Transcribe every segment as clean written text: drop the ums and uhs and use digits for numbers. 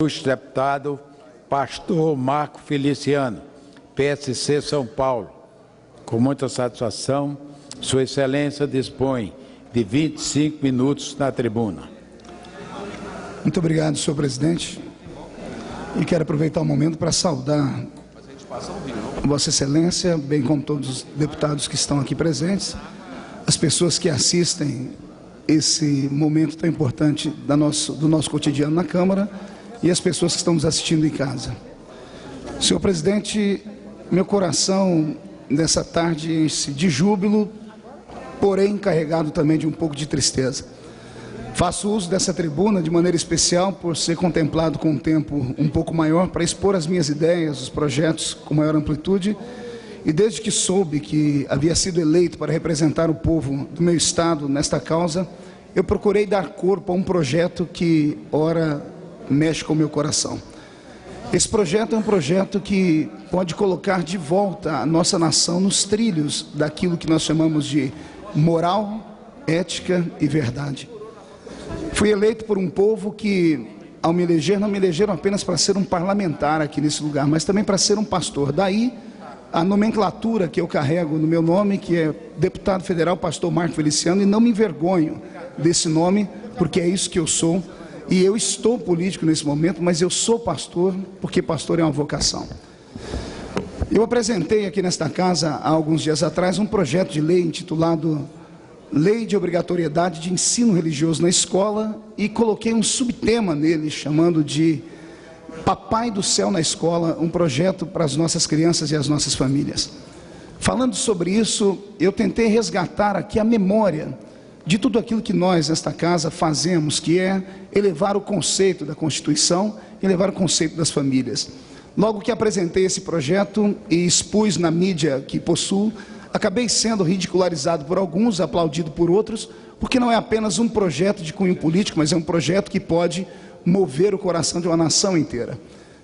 ilustre deputado Pastor Marco Feliciano, PSC São Paulo. Com muita satisfação, Sua Excelência dispõe de 25 minutos na tribuna. Muito obrigado, senhor presidente. E quero aproveitar o momento para saudar Vossa Excelência, bem como todos os deputados que estão aqui presentes, as pessoas que assistem esse momento tão importante do nosso cotidiano na Câmara e as pessoas que estão nos assistindo em casa. Senhor presidente, meu coração nessa tarde enche de júbilo, porém carregado também de um pouco de tristeza. Faço uso dessa tribuna de maneira especial por ser contemplado com um tempo um pouco maior para expor as minhas ideias, os projetos com maior amplitude. E desde que soube que havia sido eleito para representar o povo do meu estado nesta causa, eu procurei dar corpo a um projeto que, ora, mexe com o meu coração. Esse projeto é um projeto que pode colocar de volta a nossa nação nos trilhos daquilo que nós chamamos de moral, ética e verdade. Fui eleito por um povo que, ao me eleger, não me elegeram apenas para ser um parlamentar aqui nesse lugar, mas também para ser um pastor. Daí a nomenclatura que eu carrego no meu nome, que é deputado federal Pastor Marco Feliciano, e não me envergonho desse nome, porque é isso que eu sou. E eu estou político nesse momento, mas eu sou pastor, porque pastor é uma vocação. Eu apresentei aqui nesta casa, há alguns dias atrás, um projeto de lei intitulado Lei de Obrigatoriedade de Ensino Religioso na Escola, e coloquei um subtema nele, chamando de Papai do Céu na Escola, um projeto para as nossas crianças e as nossas famílias. Falando sobre isso, eu tentei resgatar aqui a memória de tudo aquilo que nós, nesta casa, fazemos, que é elevar o conceito da Constituição e elevar o conceito das famílias. Logo que apresentei esse projeto e expus na mídia que possuo, acabei sendo ridicularizado por alguns, aplaudido por outros, porque não é apenas um projeto de cunho político, mas é um projeto que pode mover o coração de uma nação inteira.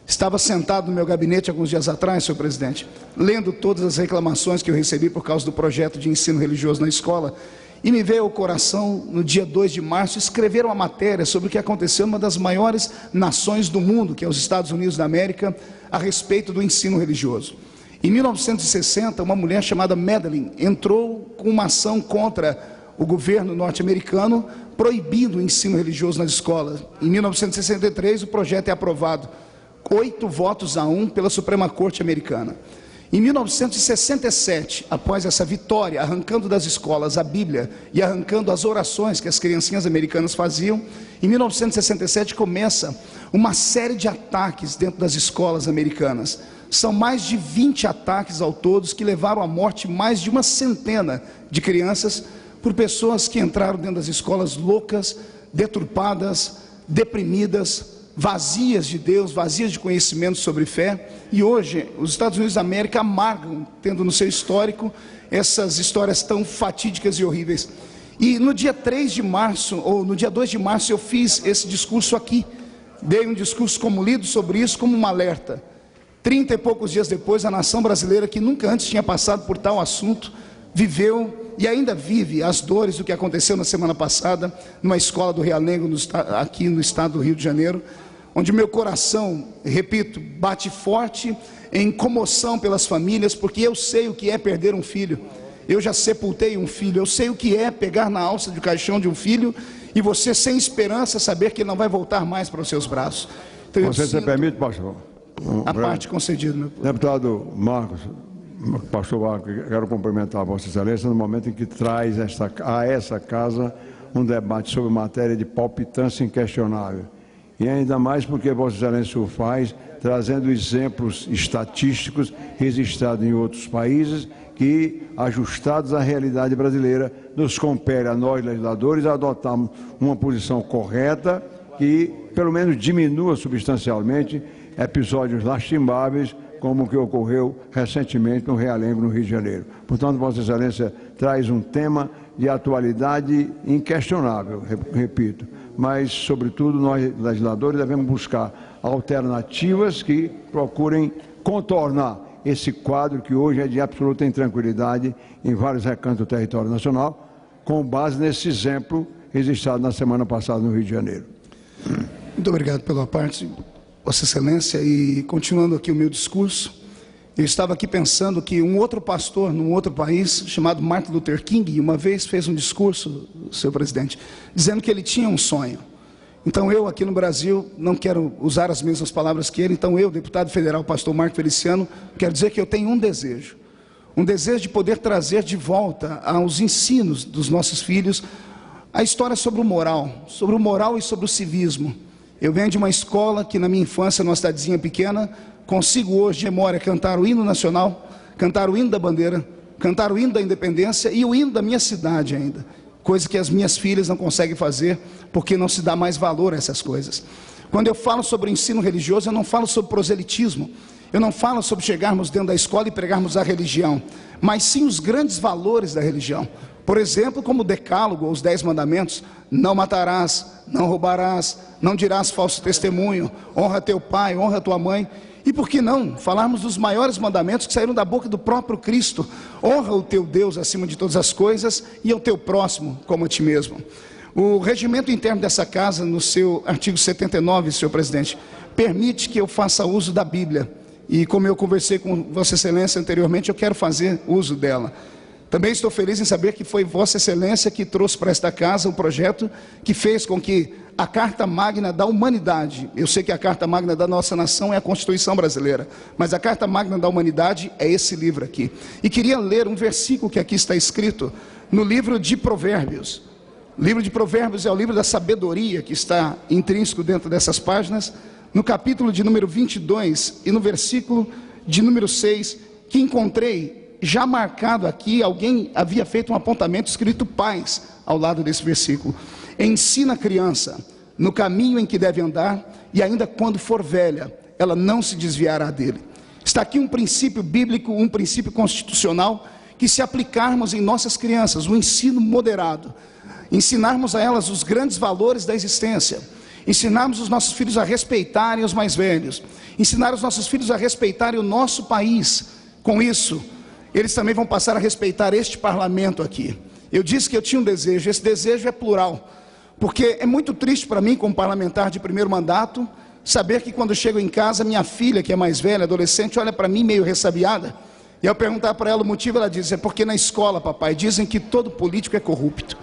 Estava sentado no meu gabinete alguns dias atrás, senhor presidente, lendo todas as reclamações que eu recebi por causa do projeto de ensino religioso na escola, e me veio ao coração, no dia 2 de março, escrever uma matéria sobre o que aconteceu em uma das maiores nações do mundo, que é os Estados Unidos da América, a respeito do ensino religioso. Em 1960, uma mulher chamada Madeline entrou com uma ação contra o governo norte-americano, proibindo o ensino religioso nas escolas. Em 1963, o projeto é aprovado, 8 votos a 1 pela Suprema Corte americana. Em 1967, após essa vitória, arrancando das escolas a Bíblia e arrancando as orações que as criancinhas americanas faziam, em 1967 começa uma série de ataques dentro das escolas americanas. São mais de 20 ataques ao todos que levaram à morte mais de uma centena de crianças por pessoas que entraram dentro das escolas loucas, deturpadas, deprimidas, vazias de Deus, vazias de conhecimento sobre fé. E hoje os Estados Unidos da América amargam, tendo no seu histórico, essas histórias tão fatídicas e horríveis. E no dia 3 de março, ou no dia 2 de março, eu fiz esse discurso aqui. Dei um discurso como lido sobre isso, como um alerta. 30 e poucos dias depois, a nação brasileira, que nunca antes tinha passado por tal assunto, viveu e ainda vive as dores do que aconteceu na semana passada, numa escola do Realengo, aqui no estado do Rio de Janeiro, onde meu coração, repito, bate forte em comoção pelas famílias, porque eu sei o que é perder um filho. Eu já sepultei um filho, eu sei o que é pegar na alça do caixão de um filho e você, sem esperança, saber que ele não vai voltar mais para os seus braços. Então, você permite, pastor? A parte concedida, meu povo. Deputado Marcos, pastor Marcos, quero cumprimentar a Vossa Excelência no momento em que traz a essa casa um debate sobre matéria de palpitância inquestionável. E ainda mais porque Vossa Excelência o faz trazendo exemplos estatísticos registrados em outros países que, ajustados à realidade brasileira, nos compele a nós, legisladores, a adotarmos uma posição correta que, pelo menos, diminua substancialmente episódios lastimáveis, como o que ocorreu recentemente no Realengo, no Rio de Janeiro. Portanto, Vossa Excelência traz um tema de atualidade inquestionável, repito, mas, sobretudo, nós, legisladores, devemos buscar alternativas que procurem contornar esse quadro que hoje é de absoluta intranquilidade em vários recantos do território nacional, com base nesse exemplo registrado na semana passada no Rio de Janeiro. Muito obrigado pela parte. Vossa Excelência, e continuando aqui o meu discurso, eu estava aqui pensando que um outro pastor num outro país, chamado Martin Luther King, uma vez fez um discurso, senhor presidente, dizendo que ele tinha um sonho. Então eu aqui no Brasil não quero usar as mesmas palavras que ele, então eu, deputado federal, pastor Marco Feliciano, quero dizer que eu tenho um desejo de poder trazer de volta aos ensinos dos nossos filhos a história sobre o moral e sobre o civismo. Eu venho de uma escola que na minha infância, numa cidadezinha pequena, consigo hoje de memória cantar o hino nacional, cantar o hino da bandeira, cantar o hino da independência e o hino da minha cidade ainda. Coisa que as minhas filhas não conseguem fazer, porque não se dá mais valor a essas coisas. Quando eu falo sobre o ensino religioso, eu não falo sobre proselitismo, eu não falo sobre chegarmos dentro da escola e pregarmos a religião, mas sim os grandes valores da religião. Por exemplo, como o decálogo, os 10 mandamentos: não matarás, não roubarás, não dirás falso testemunho, honra teu pai, honra tua mãe. E por que não falarmos dos maiores mandamentos que saíram da boca do próprio Cristo: honra o teu Deus acima de todas as coisas e ao teu próximo como a ti mesmo. O regimento interno dessa casa, no seu artigo 79, senhor presidente, permite que eu faça uso da Bíblia. E como eu conversei com Vossa Excelência anteriormente, eu quero fazer uso dela. Também estou feliz em saber que foi Vossa Excelência que trouxe para esta casa um projeto que fez com que a Carta Magna da Humanidade, eu sei que a Carta Magna da nossa nação é a Constituição Brasileira, mas a Carta Magna da Humanidade é esse livro aqui. E queria ler um versículo que aqui está escrito no livro de Provérbios. O livro de Provérbios é o livro da sabedoria que está intrínseco dentro dessas páginas, no capítulo de número 22 e no versículo de número 6, que encontrei já marcado aqui. Alguém havia feito um apontamento escrito paz ao lado desse versículo. Ensina a criança no caminho em que deve andar, e ainda quando for velha, ela não se desviará dele. Está aqui um princípio bíblico, um princípio constitucional, que se aplicarmos em nossas crianças, um ensino moderado, ensinarmos a elas os grandes valores da existência, ensinarmos os nossos filhos a respeitarem os mais velhos, ensinar os nossos filhos a respeitarem o nosso país. Com isso, eles também vão passar a respeitar este parlamento aqui. Eu disse que eu tinha um desejo, esse desejo é plural, porque é muito triste para mim, como parlamentar de primeiro mandato, saber que quando eu chego em casa, minha filha, que é mais velha, adolescente, olha para mim meio ressabiada, e ao perguntar para ela o motivo, ela diz: é porque na escola, papai, dizem que todo político é corrupto.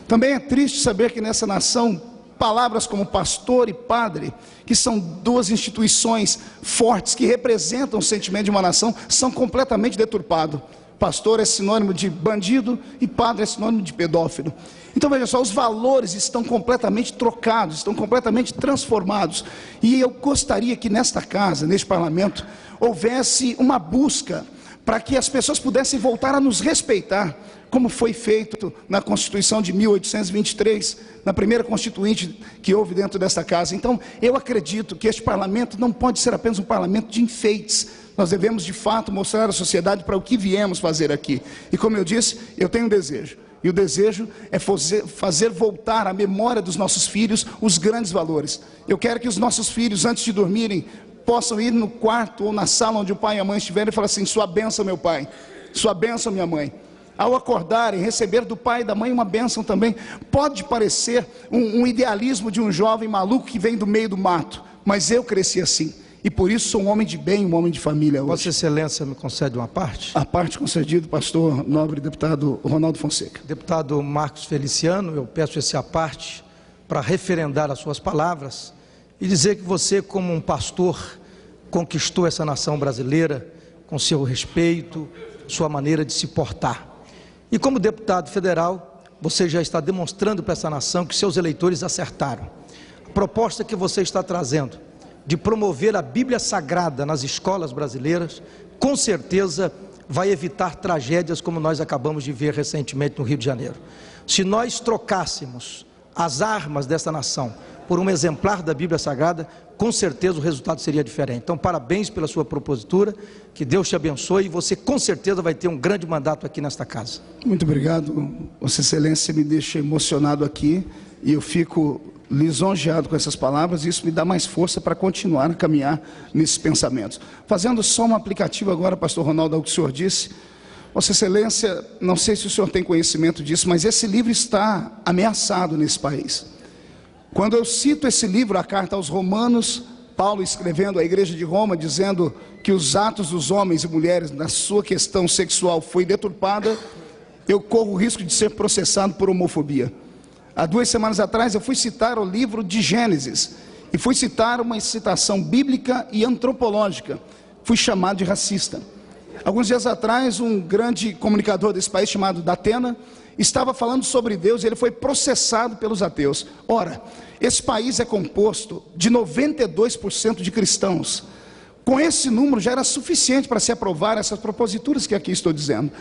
Também é triste saber que nessa nação, palavras como pastor e padre, que são duas instituições fortes, que representam o sentimento de uma nação, são completamente deturpados. Pastor é sinônimo de bandido e padre é sinônimo de pedófilo. Então veja só, os valores estão completamente trocados, estão completamente transformados. E eu gostaria que nesta casa, neste parlamento, houvesse uma busca para que as pessoas pudessem voltar a nos respeitar, como foi feito na Constituição de 1823, na primeira Constituinte que houve dentro desta casa. Então, eu acredito que este parlamento não pode ser apenas um parlamento de enfeites. Nós devemos, de fato, mostrar à sociedade para o que viemos fazer aqui. E como eu disse, eu tenho um desejo. E o desejo é fazer voltar à memória dos nossos filhos os grandes valores. Eu quero que os nossos filhos, antes de dormirem, possam ir no quarto ou na sala onde o pai e a mãe estiverem e falar assim: sua bênção, meu pai, sua bênção, minha mãe. Ao acordarem, receber do pai e da mãe uma bênção também. Pode parecer um idealismo de um jovem maluco que vem do meio do mato, mas eu cresci assim, e por isso sou um homem de bem, um homem de família hoje. Vossa Excelência me concede uma parte? A parte concedida, pastor nobre deputado Ronaldo Fonseca. Deputado Marcos Feliciano, eu peço essa parte para referendar as suas palavras e dizer que você, como um pastor, conquistou essa nação brasileira com seu respeito, sua maneira de se portar. E como deputado federal, você já está demonstrando para essa nação que seus eleitores acertaram. A proposta que você está trazendo de promover a Bíblia Sagrada nas escolas brasileiras, com certeza vai evitar tragédias como nós acabamos de ver recentemente no Rio de Janeiro. Se nós trocássemos as armas dessa nação por um exemplar da Bíblia Sagrada, com certeza o resultado seria diferente. Então, parabéns pela sua propositura, que Deus te abençoe, e você com certeza vai ter um grande mandato aqui nesta casa. Muito obrigado, Vossa Excelência me deixa emocionado aqui, e eu fico lisonjeado com essas palavras, e isso me dá mais força para continuar a caminhar nesses pensamentos. Fazendo só um aplicativo agora, pastor Ronaldo, ao que o senhor disse, Vossa Excelência, não sei se o senhor tem conhecimento disso, mas esse livro está ameaçado nesse país. Quando eu cito esse livro, a carta aos Romanos, Paulo escrevendo à igreja de Roma, dizendo que os atos dos homens e mulheres na sua questão sexual foi deturpada, eu corro o risco de ser processado por homofobia. Há 2 semanas atrás eu fui citar o livro de Gênesis, e fui citar uma citação bíblica e antropológica. Fui chamado de racista. Alguns dias atrás, um grande comunicador desse país, chamado Datena, estava falando sobre Deus e ele foi processado pelos ateus. Ora, esse país é composto de 92% de cristãos. Com esse número já era suficiente para se aprovar essas proposituras que aqui estou dizendo.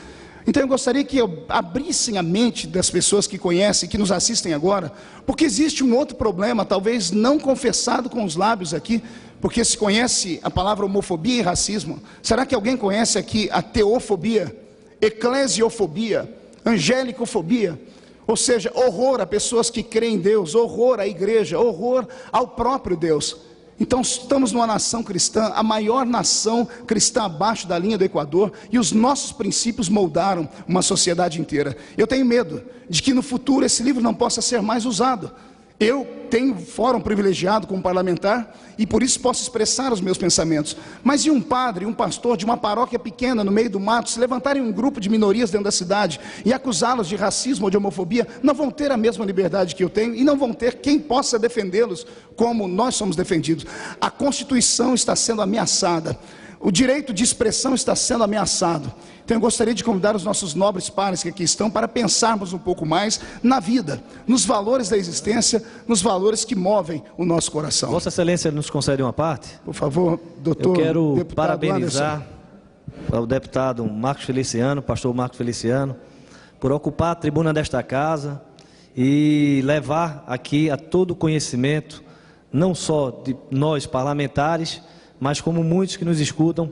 Então eu gostaria que abrissem a mente das pessoas que conhecem, que nos assistem agora, porque existe um outro problema, talvez não confessado com os lábios aqui, porque se conhece a palavra homofobia e racismo. Será que alguém conhece aqui a teofobia, eclesiofobia, angelicofobia? Ou seja, horror a pessoas que creem em Deus, horror à igreja, horror ao próprio Deus. Então estamos numa nação cristã, a maior nação cristã abaixo da linha do Equador, e os nossos princípios moldaram uma sociedade inteira. Eu tenho medo de que no futuro esse livro não possa ser mais usado. Eu tenho fórum privilegiado como parlamentar e por isso posso expressar os meus pensamentos. Mas e um padre, um pastor de uma paróquia pequena no meio do mato, se levantarem um grupo de minorias dentro da cidade e acusá-los de racismo ou de homofobia, não vão ter a mesma liberdade que eu tenho e não vão ter quem possa defendê-los como nós somos defendidos. A Constituição está sendo ameaçada. O direito de expressão está sendo ameaçado. Então eu gostaria de convidar os nossos nobres pares que aqui estão para pensarmos um pouco mais na vida, nos valores da existência, nos valores que movem o nosso coração. Vossa Excelência nos concede uma parte? Por favor, doutor. Eu quero parabenizar Anderson, ao deputado Marcos Feliciano, pastor Marcos Feliciano, por ocupar a tribuna desta casa e levar aqui a todo o conhecimento, não só de nós parlamentares, mas como muitos que nos escutam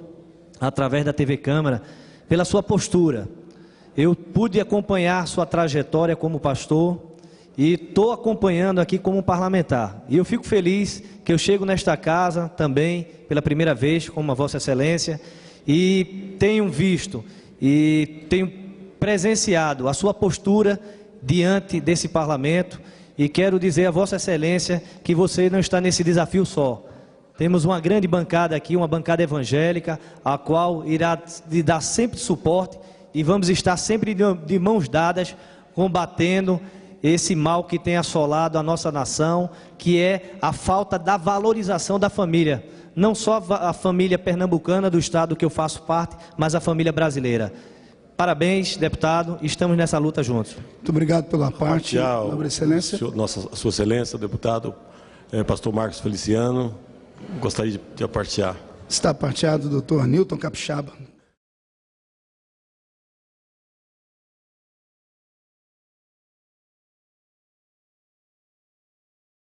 através da TV Câmara, pela sua postura. Eu pude acompanhar sua trajetória como pastor e estou acompanhando aqui como parlamentar. E eu fico feliz que eu chego nesta casa também pela primeira vez como a Vossa Excelência e tenho visto e tenho presenciado a sua postura diante desse parlamento e quero dizer a Vossa Excelência que você não está nesse desafio só. Temos uma grande bancada aqui, uma bancada evangélica, a qual irá lhe dar sempre suporte e vamos estar sempre de mãos dadas, combatendo esse mal que tem assolado a nossa nação, que é a falta da valorização da família. Não só a família pernambucana do estado que eu faço parte, mas a família brasileira. Parabéns, deputado, estamos nessa luta juntos. Muito obrigado pela parte, nobre excelência. Sua Excelência, deputado, pastor Marcos Feliciano. Gostaria de apartear. Está aparteado o doutor Newton Capixaba.